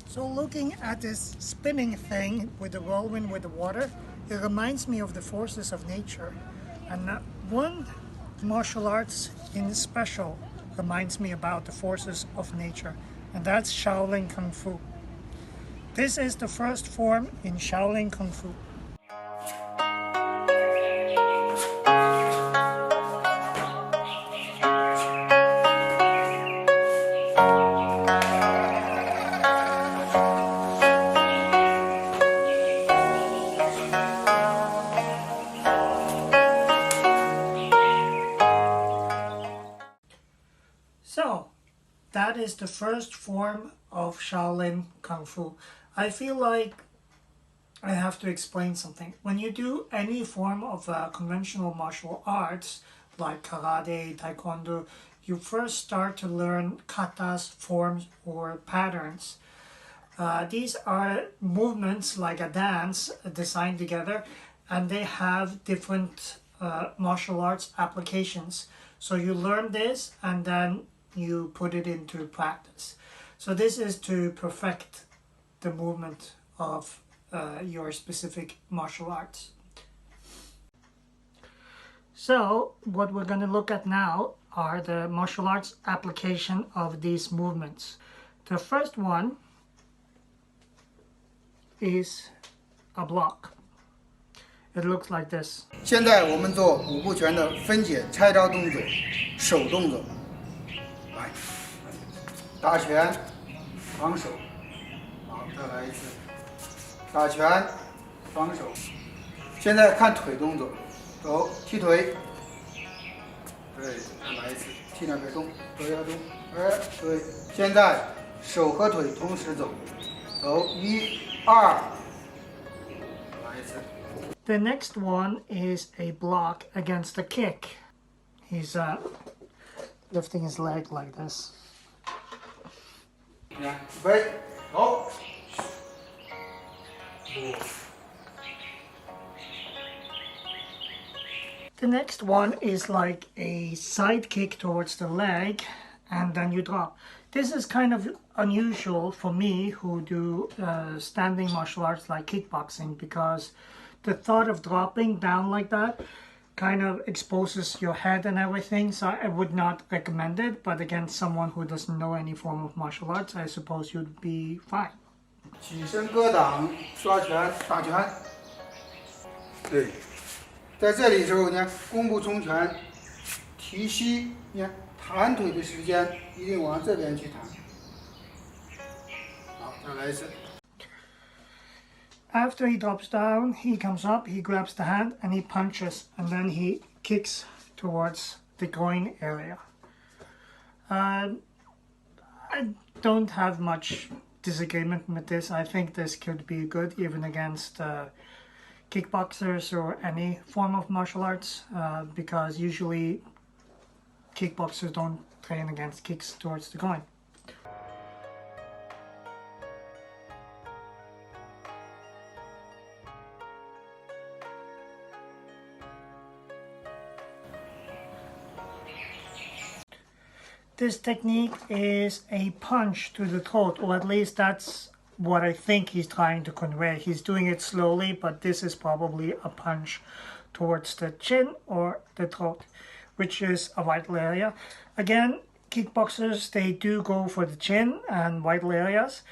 So looking at this spinning thing with the whirlwind with the water, it reminds me of the forces of nature. And one martial arts in special reminds me about the forces of nature, and that's Shaolin Kung Fu. This is the first form in Shaolin Kung Fu. So, that is the first form of Shaolin Kung Fu. I feel like I have to explain something. When you do any form of conventional martial arts, like karate, taekwondo, you first start to learn katas, forms, or patterns. These are movements like a dance designed together, and they have different martial arts applications. So you learn this and then you put it into practice. So this is to perfect the movement of your specific martial arts. So what we're going to look at now are the martial arts application of these movements. The first one is a block. It looks like this. 现在我们做五步拳的分解拆招动作，手动作。来，打拳，防守。好，再来一次。打拳，防守。现在看腿动作，走，踢腿。对，再来一次，踢两边动，都要动。对。现在手和腿同时走，走，一、二。来一次。 The next one is a block against a kick. He's lifting his leg like this. Yeah, wait, go. The next one is like a side kick towards the leg and then you drop. This is kind of unusual for me who do standing martial arts like kickboxing, because the thought of dropping down like that kind of exposes your head and everything, so I would not recommend it. But against someone who doesn't know any form of martial arts, I suppose you'd be fine. 起身格挡，刷拳，打拳。对，在这里的时候呢，弓步冲拳，提膝，你看弹腿的时间一定往这边去弹。好，再来一次。 After he drops down, he comes up, he grabs the hand and he punches, and then he kicks towards the groin area. I don't have much disagreement with this. I think this could be good even against kickboxers or any form of martial arts, because usually kickboxers don't train against kicks towards the groin. This technique is a punch to the throat, or at least that's what I think he's trying to convey. He's doing it slowly, but this is probably a punch towards the chin or the throat, which is a vital area. Again, kickboxers, they do go for the chin and vital areas,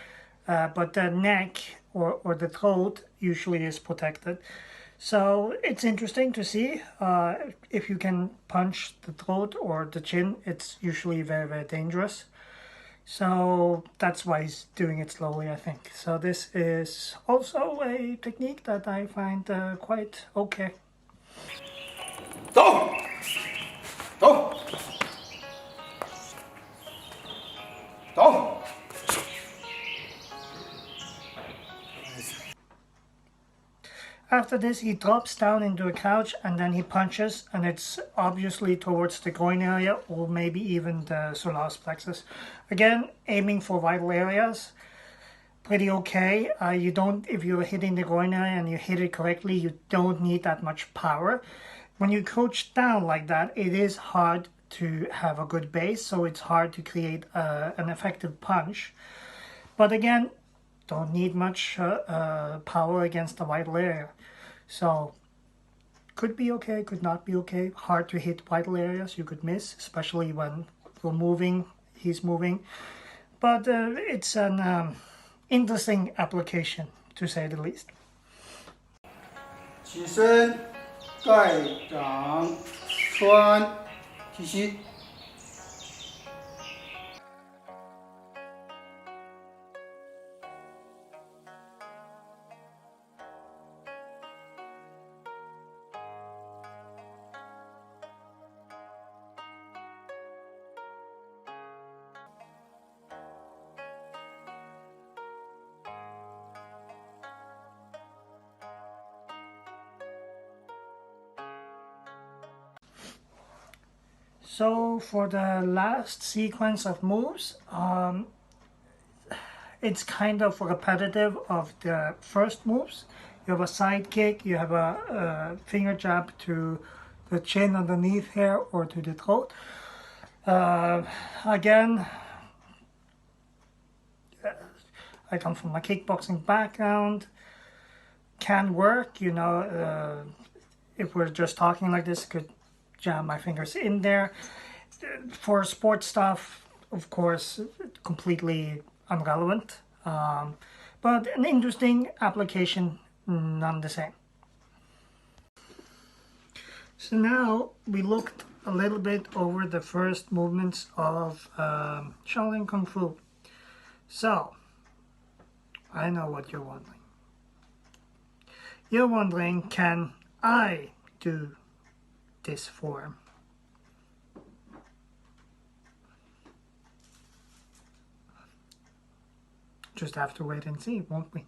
but the neck or the throat usually is protected. So it's interesting to see if you can punch the throat or the chin. It's usually very, very dangerous. So that's why he's doing it slowly, I think. So this is also a technique that I find quite okay. Go! Go! Go! After this, he drops down into a couch and then he punches, and it's obviously towards the groin area or maybe even the solar plexus. Again, aiming for vital areas, pretty okay. You don't, if you're hitting the groin area and you hit it correctly, you don't need that much power. When you crouch down like that, it is hard to have a good base, so it's hard to create an effective punch. But again, don't need much power against the vital area. So could be okay, could not be okay. Hard to hit vital areas, you could miss, especially when we're moving, he's moving. But it's an interesting application, to say the least. 起身，盖掌，穿，提膝。So for the last sequence of moves, it's kind of repetitive of the first moves. You have a side kick, you have a finger jab to the chin underneath here or to the throat. Again, I come from a kickboxing background, can work, you know, if we're just talking like this, could jam my fingers in there. For sports stuff, of course, completely irrelevant, but an interesting application none the same. So now we looked a little bit over the first movements of Shaolin Kung Fu. So I know what you're wondering. You're wondering, can I do this form? Just have to wait and see, won't we?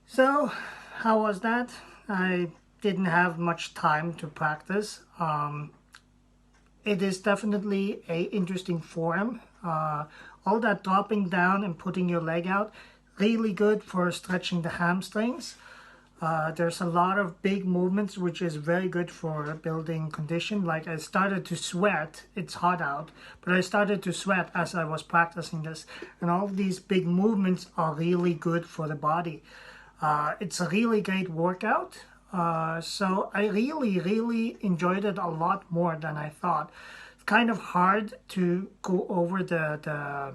So, how was that? I didn't have much time to practice. It is definitely an interesting form. All that dropping down and putting your leg out, really good for stretching the hamstrings. There's a lot of big movements which is very good for building condition. Like I started to sweat, it's hot out, but I started to sweat as I was practicing this. And all of these big movements are really good for the body. It's a really great workout. So I really enjoyed it a lot more than I thought. It's kind of hard to go over the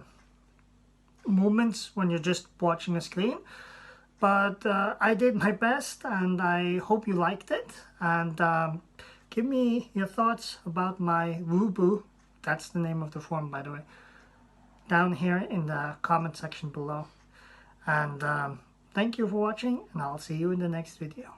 movements when you're just watching a screen. But I did my best, and I hope you liked it. And give me your thoughts about my Wu Bu, that's the name of the form by the way, down here in the comment section below. And thank you for watching, and I'll see you in the next video.